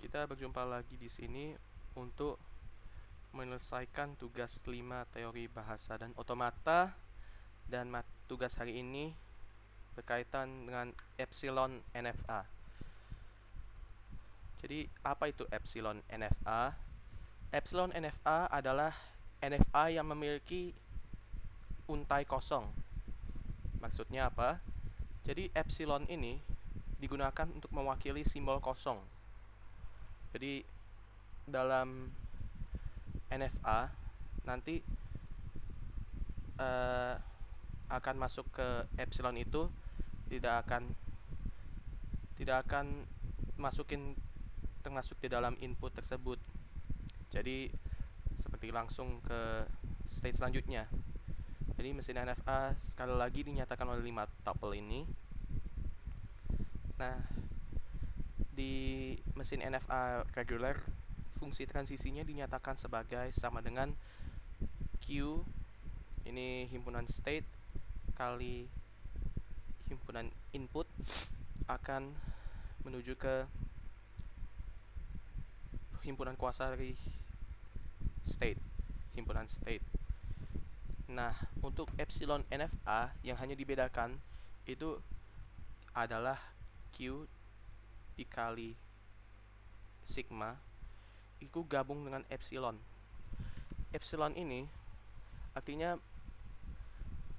kita berjumpa lagi di sini untuk menyelesaikan tugas kelima teori bahasa dan otomata, dan tugas hari ini berkaitan dengan epsilon NFA. Jadi apa itu epsilon NFA? Epsilon NFA adalah NFA yang memiliki untai kosong. Maksudnya apa? Jadi epsilon ini digunakan untuk mewakili simbol kosong. Jadi dalam NFA nanti akan masuk ke epsilon itu tidak akan termasuk di dalam input tersebut. Jadi seperti langsung ke stage selanjutnya. Jadi mesin NFA sekali lagi dinyatakan oleh 5 tuple ini. Nah, di mesin NFA reguler, fungsi transisinya dinyatakan sebagai sama dengan Q, ini himpunan state kali himpunan input akan menuju ke himpunan kuasa dari state, himpunan state. Nah, untuk epsilon NFA yang hanya dibedakan itu adalah Q dikali sigma itu gabung dengan epsilon. Epsilon ini artinya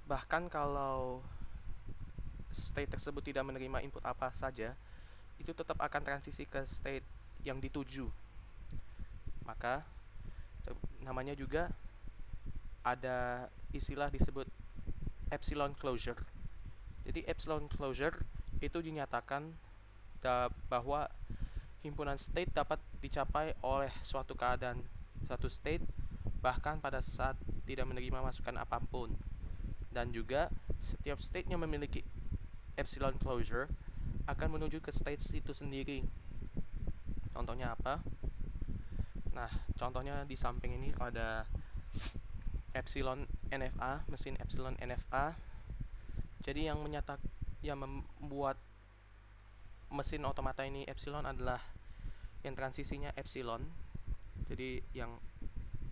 bahkan kalau state tersebut tidak menerima input apa saja, itu tetap akan transisi ke state yang dituju. Maka namanya juga ada istilah disebut epsilon closure. Jadi epsilon closure itu dinyatakan bahwa himpunan state dapat dicapai oleh suatu keadaan, suatu state, bahkan pada saat tidak menerima masukan apapun. Dan juga setiap state yang memiliki epsilon closure akan menuju ke state itu sendiri. Contohnya apa? Nah, contohnya di samping ini ada epsilon NFA, mesin epsilon NFA. Jadi yang membuat mesin otomata ini epsilon adalah yang transisinya epsilon. Jadi yang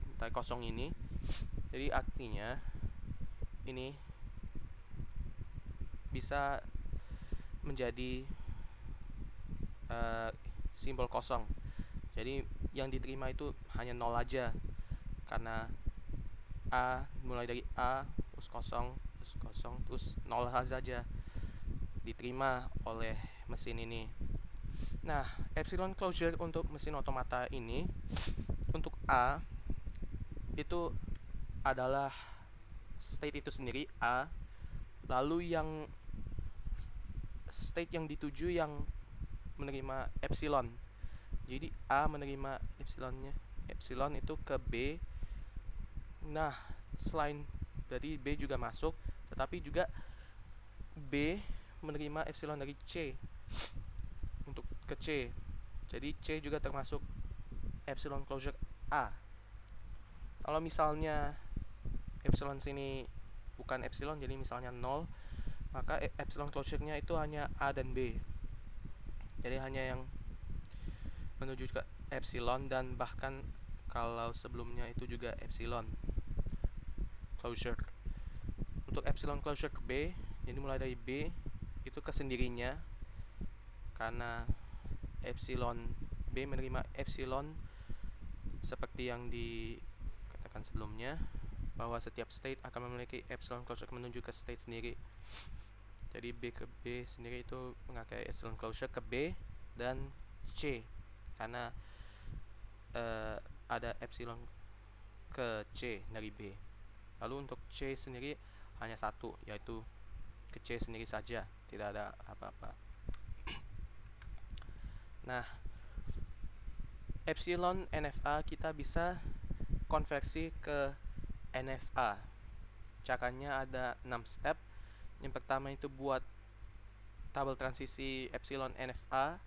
untai kosong ini. Jadi artinya ini bisa menjadi simbol kosong. Jadi yang diterima itu hanya 0 aja, karena A mulai dari A terus kosong terus 0 saja diterima oleh mesin ini. Nah, epsilon closure untuk mesin otomata ini untuk A itu adalah state itu sendiri A, lalu yang state yang dituju yang menerima epsilon. Jadi A menerima epsilon itu ke B. Nah, selain berarti B juga masuk, tetapi juga B menerima epsilon dari C untuk ke C. Jadi C juga termasuk epsilon closure A. Kalau misalnya epsilon sini bukan epsilon, jadi misalnya 0, maka epsilon closure-nya itu hanya A dan B. Jadi hanya yang menuju ke epsilon, dan bahkan kalau sebelumnya itu juga epsilon closure. Untuk epsilon closure ke B, jadi mulai dari B itu kesendirinya, karena epsilon B menerima epsilon seperti yang dikatakan sebelumnya, bahwa setiap state akan memiliki epsilon closure menuju ke state sendiri. Jadi B ke B sendiri itu memakai epsilon closure ke B dan C, karena ada epsilon ke C dari B. Lalu untuk C sendiri hanya satu, yaitu ke C sendiri saja, tidak ada apa-apa. Nah, epsilon NFA kita bisa konversi ke NFA. Caranya ada 6 step. Yang pertama itu buat tabel transisi epsilon NFA,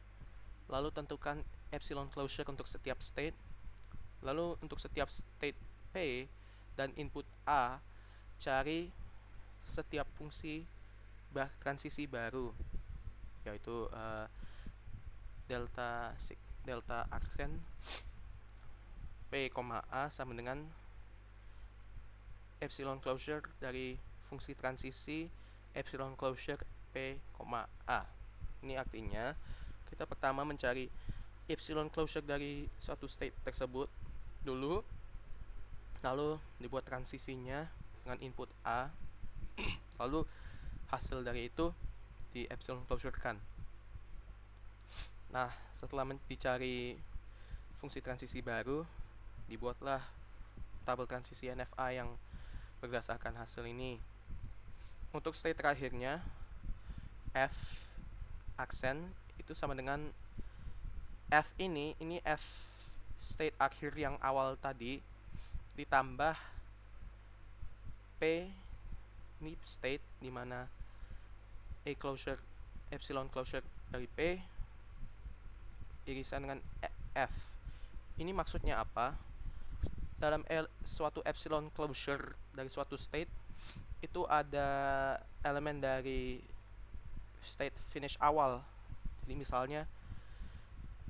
lalu tentukan epsilon closure untuk setiap state, lalu untuk setiap state P dan input A cari setiap fungsi transisi baru, yaitu delta delta aksen P, A sama dengan epsilon closure dari fungsi transisi epsilon closure P, A. Ini artinya kita pertama mencari epsilon closure dari suatu state tersebut dulu, lalu dibuat transisinya dengan input A, lalu hasil dari itu di epsilon closure kan. Nah, setelah dicari fungsi transisi baru, dibuatlah tabel transisi NFA yang berdasarkan hasil ini. Untuk state terakhirnya, F aksen itu sama dengan F ini F state akhir yang awal tadi ditambah P ini state dimana A closure epsilon closure dari P irisan dengan F. Ini maksudnya apa? Dalam suatu epsilon closure dari suatu state itu ada elemen dari state finish awal. Jadi misalnya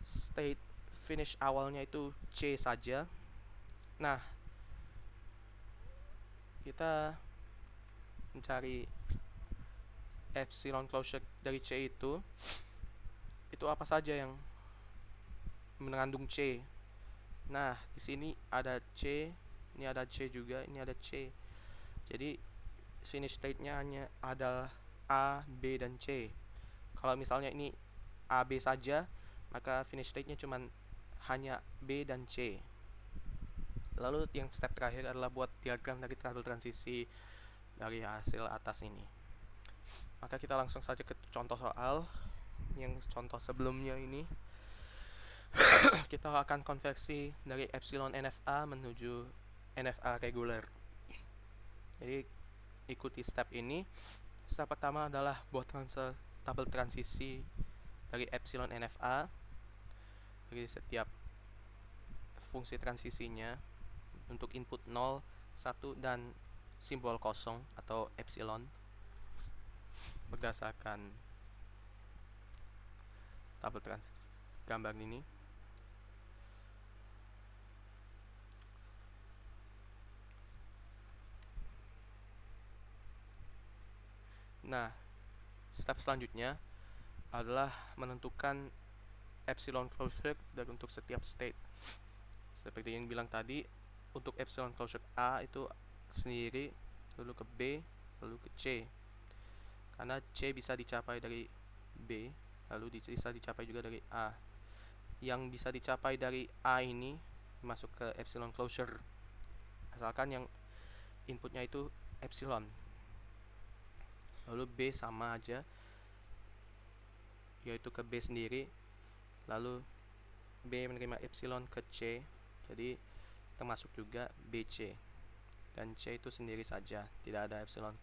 state finish awalnya itu C saja. Nah, kita mencari epsilon closure dari C itu apa saja yang mengandung C. Nah, di sini ada C, ini ada C juga, ini ada C. Jadi finish state-nya hanya ada A, B, dan C. Kalau misalnya ini A, B saja, maka finish state-nya cuma hanya B dan C. Lalu yang step terakhir adalah buat diagram dari tabel transisi dari hasil atas ini. Maka kita langsung saja ke contoh soal. Yang contoh sebelumnya ini kita akan konversi dari epsilon NFA menuju NFA reguler. Jadi ikuti step ini. Step pertama adalah buat transfer tabel transisi dari epsilon NFA dari setiap fungsi transisinya untuk input 0, 1, dan simbol kosong atau epsilon berdasarkan tabel gambar ini. Nah, step selanjutnya adalah menentukan epsilon closure untuk setiap state. Seperti yang bilang tadi, untuk epsilon closure A itu sendiri, lalu ke B, lalu ke C. Karena C bisa dicapai dari B, lalu bisa dicapai juga dari A. Yang bisa dicapai dari A ini masuk ke epsilon closure, asalkan yang inputnya itu epsilon. Lalu B sama aja, yaitu ke B sendiri, lalu B menerima epsilon ke C, jadi termasuk juga BC. Dan C itu sendiri saja, tidak ada epsilon,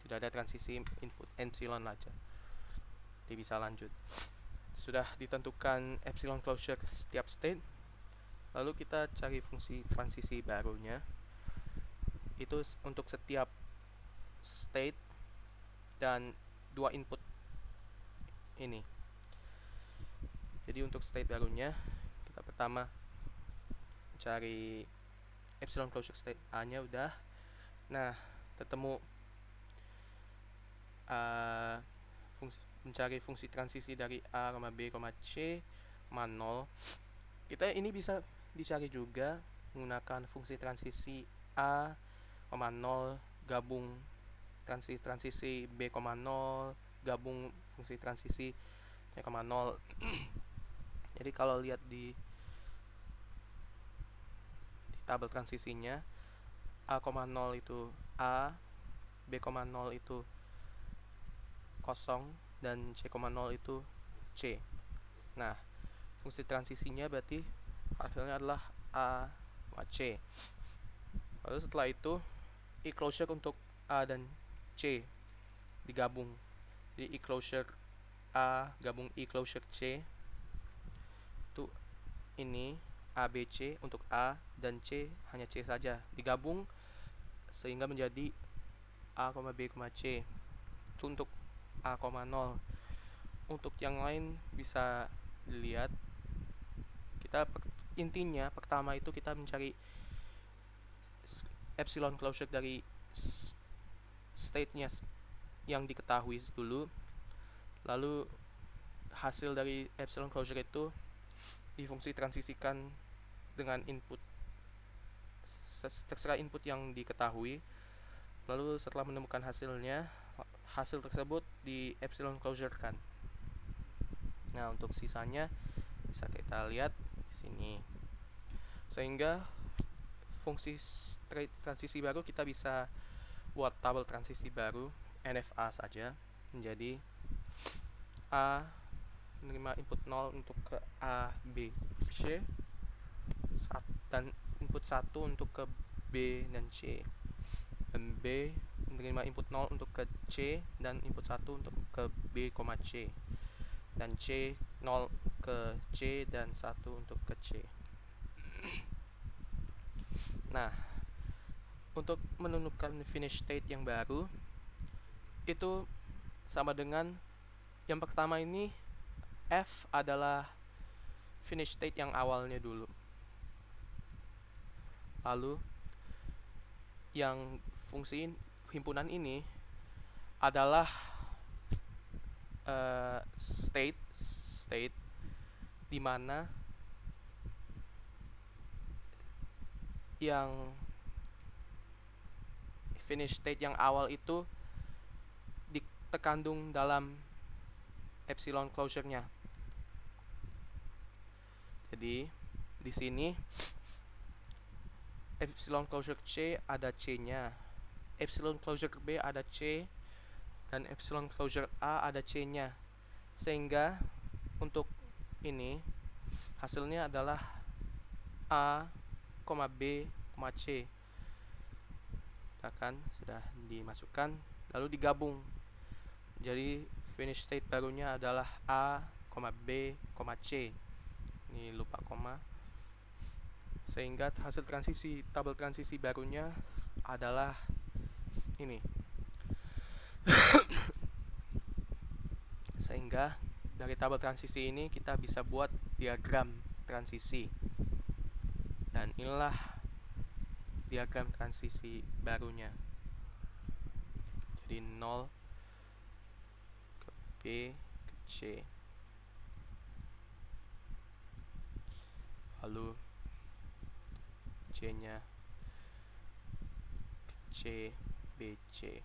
tidak ada transisi input epsilon aja. Jadi bisa lanjut. Sudah ditentukan epsilon closure setiap state, lalu kita cari fungsi transisi barunya. Itu untuk setiap state dan dua input ini. Jadi untuk state barunya kita pertama cari epsilon closure state A nya udah. Nah, ketemu mencari fungsi transisi dari A, B, C, 0. Kita ini bisa dicari juga menggunakan fungsi transisi A, 0 gabung transisi B, 0 gabung fungsi transisi C, 0. Jadi kalau lihat di tabel transisinya, A, 0 itu A, B, 0 itu kosong, dan C, 0 itu C. Nah, fungsi transisinya berarti hasilnya adalah A, C. Lalu setelah itu E-closure untuk A dan C digabung. Jadi E-closure A gabung E-closure C itu ini ABC untuk A dan C hanya C saja digabung sehingga menjadi A, B, C. Itu untuk A, 0. Untuk yang lain bisa dilihat intinya pertama itu kita mencari epsilon closure dari state-nya yang diketahui dulu, lalu hasil dari epsilon closure itu difungsi transisikan dengan input, terserah input yang diketahui. Lalu setelah menemukan hasil tersebut di epsilon closure kan. Nah, untuk sisanya bisa kita lihat di sini. Sehingga fungsi state transisi baru kita bisa buat tabel transisi baru NFA saja, menjadi A menerima input 0 untuk ke A, B, C, dan input 1 untuk ke B dan C, dan B menerima input 0 untuk ke C dan input 1 untuk ke B, C, dan C 0 ke C dan 1 untuk ke C. Nah, untuk menentukan finish state yang baru itu sama dengan yang pertama ini, F adalah finish state yang awalnya dulu. Lalu yang fungsi himpunan ini adalah state di mana yang finish state yang awal itu terkandung dalam epsilon closure-nya. Jadi di sini epsilon closure C ada C-nya, epsilon closure B ada C, dan epsilon closure A ada C-nya. Sehingga untuk ini hasilnya adalah A, B, C. Kan sudah dimasukkan lalu digabung. Jadi finish state barunya adalah A, B, C. Ini lupa koma. Sehingga hasil tabel transisi barunya adalah ini. Sehingga dari tabel transisi ini kita bisa buat diagram transisi. Dan inilah diagram transisi barunya. Jadi 0 ke B ke C, lalu C nya ke C, B, C,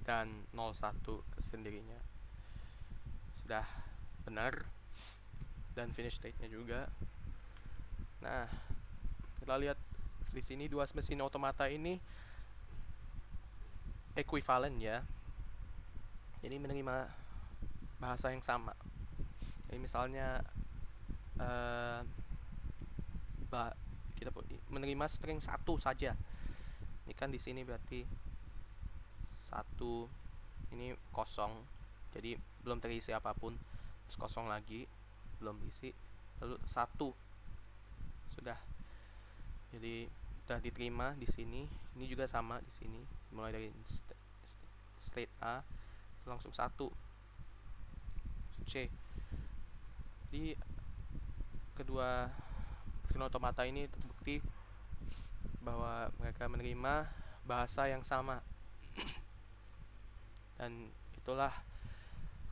dan 01 ke sendirinya. Sudah benar, dan finish state-nya juga. Nah, kita lihat di sini dua mesin otomata ini ekuivalen ya. Jadi menerima bahasa yang sama. Jadi misalnya kita menerima string 1 saja. Ini kan di sini berarti 1 ini kosong. Jadi belum terisi apapun. Terus kosong lagi, belum diisi. Lalu 1 sudah. Jadi sudah diterima di sini. Ini juga sama di sini. Mulai dari state A langsung 1 C. Jadi kedua mesin otomata ini terbukti bahwa mereka menerima bahasa yang sama. Dan itulah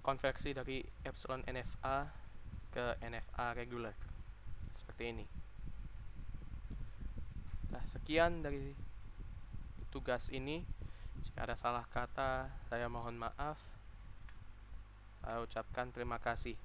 konversi dari epsilon NFA ke NFA regular seperti ini. Nah, sekian dari tugas ini. Jika ada salah kata, saya mohon maaf. Saya ucapkan terima kasih.